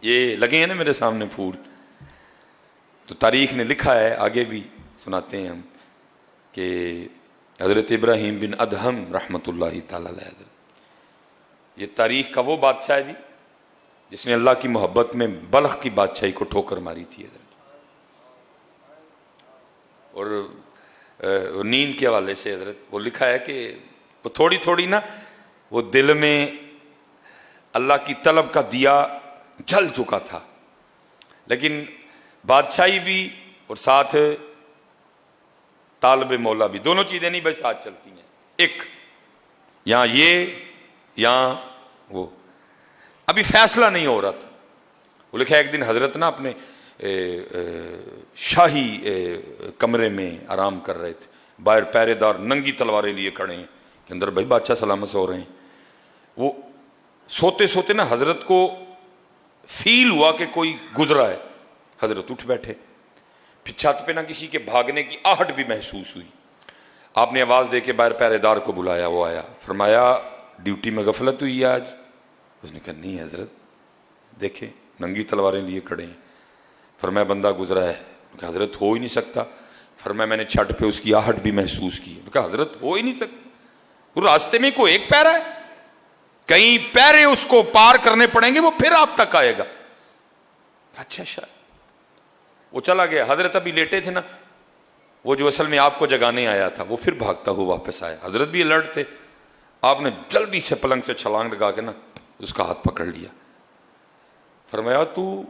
یہ لگے ہیں نا میرے سامنے پھول، تو تاریخ نے لکھا ہے، آگے بھی سناتے ہیں ہم، کہ حضرت ابراہیم بن ادہم رحمۃ اللہ تعالی علیہ حضرت، یہ تاریخ کا وہ بادشاہ ہے جی جس نے اللہ کی محبت میں بلخ کی بادشاہی کو ٹھوکر ماری تھی حضرت. اور نیند کے حوالے سے حضرت وہ لکھا ہے کہ وہ تھوڑی تھوڑی نا وہ دل میں اللہ کی طلب کا دیا جل چکا تھا، لیکن بادشاہی بھی اور ساتھ طالب مولا بھی، دونوں چیزیں نہیں بھائی ساتھ چلتی ہیں، ایک یہاں یہ یہاں وہ، ابھی فیصلہ نہیں ہو رہا تھا. وہ لکھا ہے ایک دن حضرت نا اپنے شاہی کمرے میں آرام کر رہے تھے، باہر پہرے دار ننگی تلواریں لیے کھڑے ہیں کہ اندر بھائی بادشاہ سلامت سو رہے ہیں. وہ سوتے سوتے نا حضرت کو فیل ہوا کہ کوئی گزرا ہے، حضرت اٹھ بیٹھے، پھر چھت پہ نہ کسی کے بھاگنے کی آہٹ بھی محسوس ہوئی. آپ نے آواز دے کے باہر پہرے دار کو بلایا، وہ آیا، فرمایا ڈیوٹی میں غفلت ہوئی ہے آج؟ اس نے کہا نہیں حضرت، دیکھیں ننگی تلواریں لیے کھڑے ہیں. فرمایا بندہ گزرا ہے. کہا حضرت ہو ہی نہیں سکتا. فرمایا میں نے چھت پہ اس کی آہٹ بھی محسوس کی. کہا حضرت ہو ہی نہیں سکتا، وہ راستے میں کوئی ایک پیرا ہے، کئی پیرے اس کو پار کرنے پڑیں گے، وہ پھر آپ تک آئے گا. اچھا شاید. وہ چلا گیا. حضرت ابھی لیٹے تھے نا، وہ جو اصل میں آپ کو جگانے آیا تھا وہ پھر بھاگتا ہوا واپس آیا. حضرت بھی الرٹ تھے. آپ نے جلدی سے پلنگ سے چھلانگ لگا کے نا اس کا ہاتھ پکڑ لیا. فرمایا تو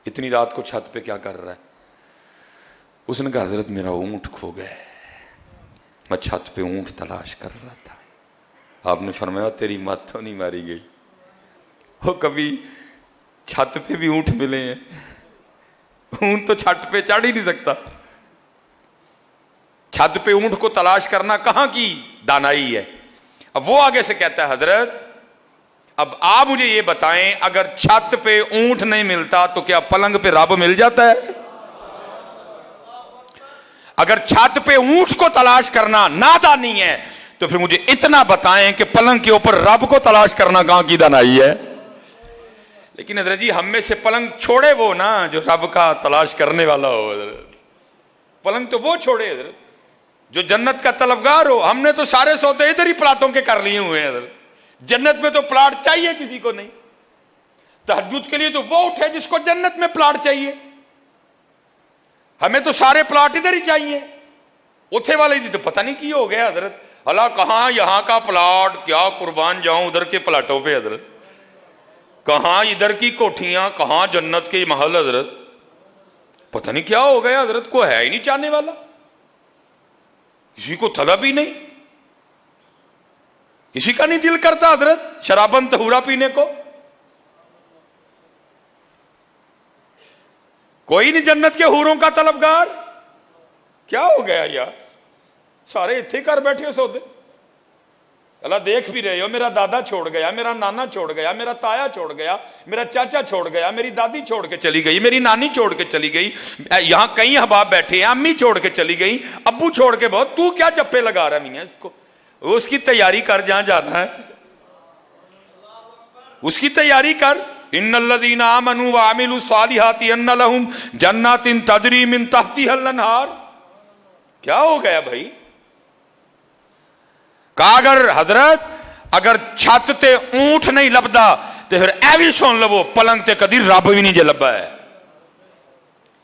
اتنی رات کو چھت پہ کیا کر رہا ہے؟ اس نے کہا حضرت میرا اونٹ کھو گیا ہے، میں چھت پہ اونٹ تلاش کر رہا تھا. آپ نے فرمایا تیری مت تو نہیں ماری گئی، وہ کبھی چھت پہ بھی اونٹ ملے ہیں، اونٹ تو چھت پہ چڑھ ہی نہیں سکتا. چھت پہ اونٹ کو تلاش کرنا کہاں کی دانائی ہے. اب وہ آگے سے کہتا ہے حضرت اب آپ مجھے یہ بتائیں، اگر چھت پہ اونٹ نہیں ملتا تو کیا پلنگ پہ رب مل جاتا ہے؟ اگر چھت پہ اونٹ کو تلاش کرنا نادانی ہے تو پھر مجھے اتنا بتائیں کہ پلنگ کے اوپر رب کو تلاش کرنا کہاں کی دانائی ہے؟ لیکن حضرت جی ہم میں سے پلنگ چھوڑے وہ نا جو رب کا تلاش کرنے والا ہو. حضرت پلنگ تو وہ چھوڑے حضرت جو جنت کا طلبگار ہو. ہم نے تو سارے سودے ادھر ہی پلاٹوں کے کر لیے ہوئے ہیں حضرت. جنت میں تو پلاٹ چاہیے کسی کو نہیں. تہجد کے لیے تو وہ اٹھے جس کو جنت میں پلاٹ چاہیے. ہمیں تو سارے پلاٹ ادھر ہی چاہیے. اتھے والے جی تو پتہ نہیں کی ہو گیا حضرت، اللہ کہاں یہاں کا پلاٹ کیا قربان جاؤں ادھر کے پلاٹوں پہ حضرت، کہاں ادھر کی کوٹھیاں، کہاں جنت کے محل حضرت. پتہ نہیں کیا ہو گیا حضرت، کو ہے ہی نہیں چاہنے والا، کسی کو طلب ہی نہیں، کسی کا نہیں دل کرتا حضرت شرابن طہورا پینے کو. کوئی نہیں جنت کے حوروں کا طلبگار. کیا ہو گیا یار، سارے اتھے کر بیٹھے ہو سودے. اللہ دیکھ بھی رہے ہو، میرا دادا چھوڑ گیا، میرا نانا چھوڑ گیا، میرا تایا چھوڑ گیا، میرا چاچا چھوڑ گیا، میری دادی چھوڑ کے چلی گئی، میری نانی چھوڑ کے چلی گئی، یہاں کئی احباب بیٹھے ہیں، امی چھوڑ کے چلی گئی، ابو چھوڑ کے بہت. تو کیا چپے لگا رہا نہیں ہے اس کو؟ اس کی تیاری کر جہاں جانا ہے، اس کی تیاری کر. ان الذین آمنوا وعملوا الصالحات ان لهم جنات تجری من تحتها الانہار. کیا ہو گیا بھائی؟ کہا اگر حضرت اگر چھت تے اونٹ نہیں لبدا تو پھر اے بھی سن لو پلنگ تے کدی رب بھی نہیں جے لبا ہے.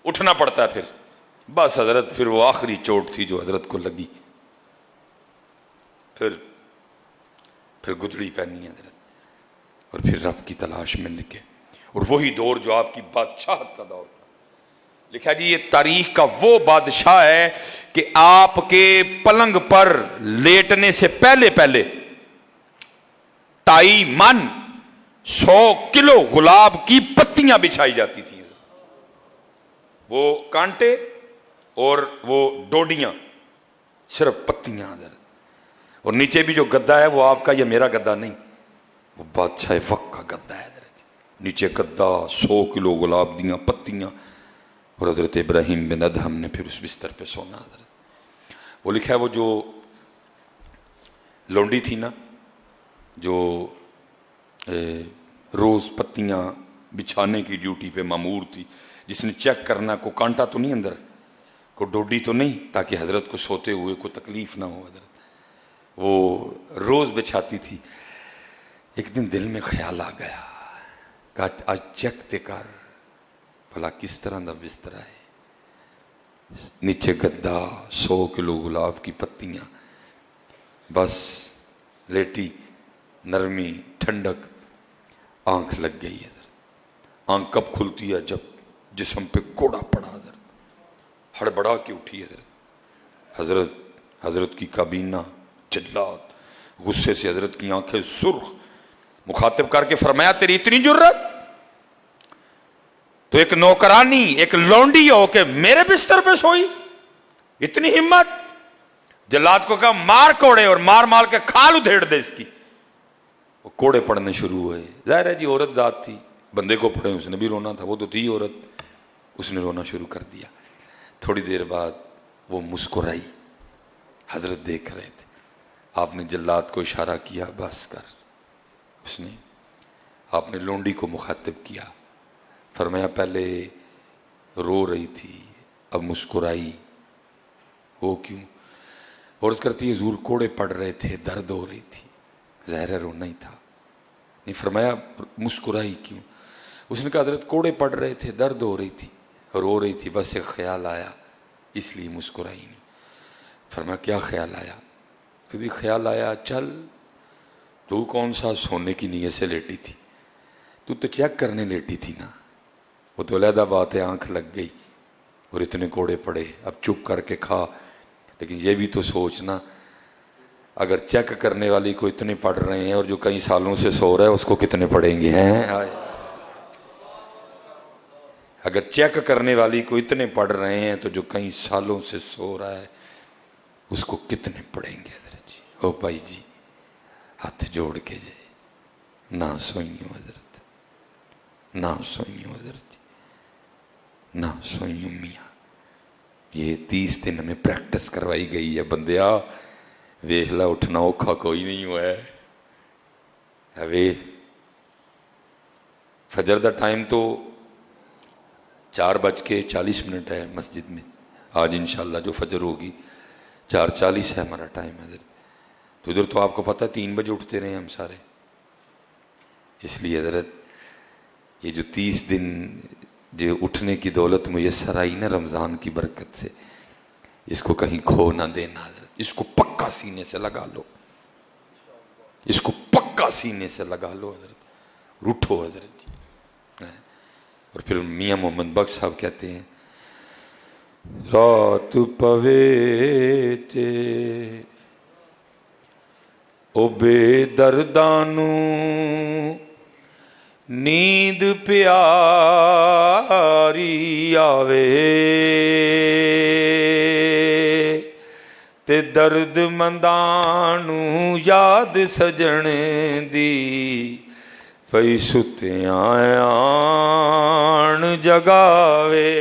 اٹھنا پڑتا ہے پھر. بس حضرت پھر وہ آخری چوٹ تھی جو حضرت کو لگی. پھر گدڑی پہنی حضرت اور پھر رب کی تلاش میں لگے. اور وہی دور جو آپ کی بادشاہت کا دور تھا. لکھا جی یہ تاریخ کا وہ بادشاہ ہے کہ آپ کے پلنگ پر لیٹنے سے پہلے 2.5 من 100 کلو گلاب کی پتیاں بچھائی جاتی تھیں. وہ کانٹے اور وہ ڈوڈیاں، صرف پتیاں حضرت. اور نیچے بھی جو گدا ہے وہ آپ کا یا میرا گدا نہیں، وہ بادشاہ وقت کا گدا ہے حضرت. نیچے گدا، 100 کلو گلاب دیاں پتیاں، اور حضرت ابراہیم بن ادہم نے پھر اس بستر پہ سونا حضرت. وہ لکھا ہے وہ جو لونڈی تھی نا جو روز پتیاں بچھانے کی ڈیوٹی پہ مامور تھی، جس نے چیک کرنا کو کانٹا تو نہیں اندر، کو ڈوڈی تو نہیں، تاکہ حضرت کو سوتے ہوئے کو تکلیف نہ ہو. حضرت وہ روز بچھاتی تھی. ایک دن دل میں خیال آ گیا، کہا آج چیک تے کر بھلا کس طرح دا بستر ہے. نیچے گدا، 100 کلو گلاب کی پتیاں، بس لیٹی، نرمی، ٹھنڈک. آنکھ لگ گئی. حضرت آنکھ کب کھلتی ہے؟ جب جسم پہ کوڑا پڑا. حضرت ہڑبڑا کے اٹھی. حضرت کی کابینہ چلات، غصے سے حضرت کی آنکھیں سرخ. مخاطب کر کے فرمایا تیری اتنی جرت تو ایک نوکرانی، ایک لونڈی ہو کہ میرے بستر پہ سوئی؟ اتنی ہمت؟ جلاد کو کہا مار کوڑے، اور مار مار کے کھال ادھیڑ دے اس کی. وہ کوڑے پڑنے شروع ہوئے. ظاہر ہے جی عورت ذات تھی، بندے کو پڑے، اس نے بھی رونا تھا، وہ تو تھی عورت، اس نے رونا شروع کر دیا. تھوڑی دیر بعد وہ مسکرائی. حضرت دیکھ رہے تھے. آپ نے جلاد کو اشارہ کیا بس کر. اس نے آپ نے لونڈی کو مخاطب کیا، فرمایا پہلے رو رہی تھی اب مسکرائی، وہ کیوں؟ عرض کرتی ہے حضور کوڑے پڑ رہے تھے، درد ہو رہی تھی. ظاہر رونا ہی تھا. نہیں فرمایا مسکرائی کیوں؟ اس نے کہا حضرت کوڑے پڑ رہے تھے، درد ہو رہی تھی، رو رہی تھی، بس ایک خیال آیا اس لیے مسکرائی نہیں. فرمایا کیا خیال آیا؟ تو خیال آیا چل تو کون سا سونے کی نیت سے لیٹی تھی، تو چیک کرنے لیٹی تھی نا. وہ تو علیحدہ بات ہے، آنکھ لگ گئی اور اتنے کوڑے پڑے، اب چپ کر کے کھا. لیکن یہ بھی تو سوچنا، اگر چیک کرنے والی کو اتنے پڑ رہے ہیں اور جو کئی سالوں سے سو رہا ہے اس کو کتنے پڑیں گے ہیں؟ اگر چیک کرنے والی کو اتنے پڑ رہے ہیں تو جو کئی سالوں سے سو رہا ہے اس کو کتنے پڑیں گے؟ حضرت جی او بھائی جی ہاتھ جوڑ کے جائے نہ سوئیوں حضرت، نہ سوئیوں حضرت جی، نہ سوئیوں میاں. یہ 30 دن ہمیں پریکٹس کروائی گئی ہے. بندیا ویخلا اٹھنا اوکھا کوئی نہیں ہوا ہے. فجر دا ٹائم تو 4:40 ہے مسجد میں. آج انشاءاللہ جو فجر ہوگی 4:40 ہے ہمارا ٹائم. حضرت تو ادھر تو آپ کو پتہ 3 بجے اٹھتے رہے ہم سارے. اس لیے حضرت یہ جو 30 دن جو اٹھنے کی دولت میسر آئی نا رمضان کی برکت سے، اس کو کہیں کھو نہ دینا. حضرت اس کو پکا سینے سے لگا لو، اس کو پکا سینے سے لگا لو. حضرت روٹھو حضرت جی. اور پھر میاں محمد بخش صاحب کہتے ہیں رات پوے تے او بے دردانو نیند پیاری آوے تے درد مندانو یاد سجن دی پئی ستیاں آن جگاوے.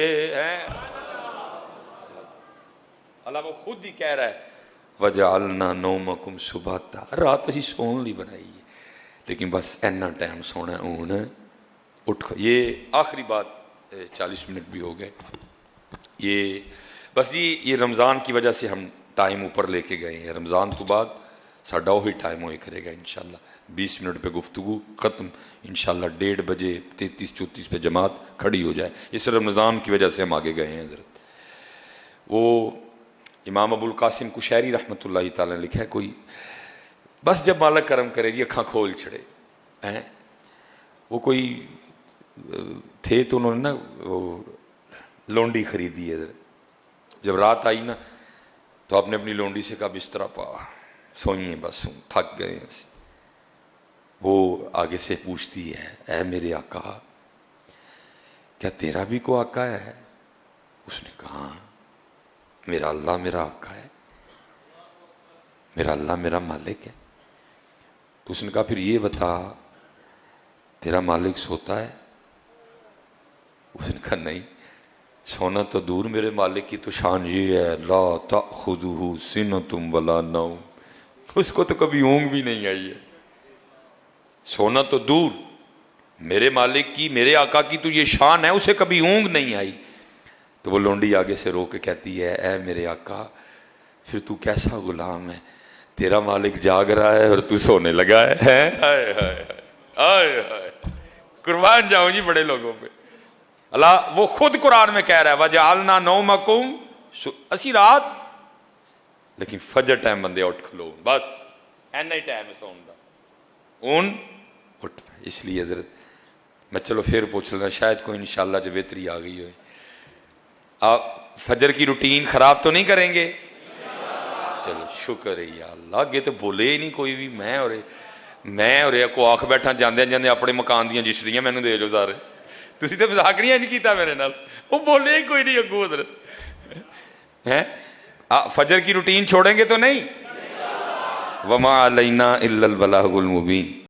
اللہ وہ خود ہی کہہ رہا ہے وَجَعَلْنَا نَوْمَكُمْ سُبَاتًا. رات اسی سون لی بنائی ہے، لیکن بس اینا ٹائم سونا ہے اون اٹھ. یہ آخری بات 40 منٹ بھی ہو گئے. یہ بس یہ رمضان کی وجہ سے ہم ٹائم اوپر لے کے گئے ہیں. رمضان تو بعد ساڈا وہی ٹائم ہوئے کرے گا انشاءاللہ. 20 منٹ پہ گفتگو ختم انشاءاللہ. 1:30 بجے 33-34 پہ جماعت کھڑی ہو جائے. اس رمضان کی وجہ سے ہم آگے گئے ہیں. حضرت وہ امام ابو القاسم کشیری رحمۃ اللہ تعالیٰ نے لکھا ہے کوئی بس جب مالک کرم کرے جی اکھاں کھول چھڑے ہیں. وہ کوئی تھے تو انہوں نے نا وہ لونڈی خریدی ہے. جب رات آئی نا تو آپ نے اپنی لونڈی سے کہا بستر پا سوئیں بس تھک گئے ہیں. وہ آگے سے پوچھتی ہے اے میرے آقا کیا تیرا بھی کوئی آقا ہے؟ اس نے کہا میرا اللہ میرا آقا ہے، میرا اللہ میرا مالک ہے. تو اس نے کہا پھر یہ بتا تیرا مالک سوتا ہے؟ اس نے کہا نہیں، سونا تو دور، میرے مالک کی تو شان یہ ہے لا تأخذہ سنۃ ولا نوم، اس کو تو کبھی اونگ بھی نہیں آئی ہے. سونا تو دور، میرے مالک کی، میرے آقا کی تو یہ شان ہے، اسے کبھی اونگ نہیں آئی۔ تو وہ لونڈی آگے سے رو کے کہتی ہے اے میرے آقا پھر تو کیسا غلام ہے، تیرا مالک جاگ رہا ہے اور تو سونے لگا ہے۔ ہائے ہائے ہائے ہائے، قربان جاؤں جی بڑے لوگوں پہ۔ اللہ وہ خود قرآن میں کہہ رہا ہے وَجَعَلْنَا نَوْمَكُمْ، اسی رات لیکن فجر ٹائم بندے اٹھ کھلو، بس اینا ہی ٹائم ہے سون دا، اون اٹھ پائے۔ اس لیے حضرت میں چلو پھر پوچھ لوں، شاید کوئی انشاءاللہ جو بہتری آ گئی ہوئے، آپ فجر کی روٹین خراب تو نہیں کریں گے؟ چلو شکر ہے یا اللہ، آگے تو بولے ہی نہیں کوئی بھی، میں اور کو آخ بیٹھا جاندے جاندے اپنے مکان دیاں جسریاں مینوں دے جو سارے، تسی تو مذاق نہیں کیتا میرے نال، وہ بولے ہی کوئی نہیں اگوں حضرت ہیں۔ فجر کی روٹین چھوڑیں گے تو نہیں؟ وما علینا الا البلاغ المبین۔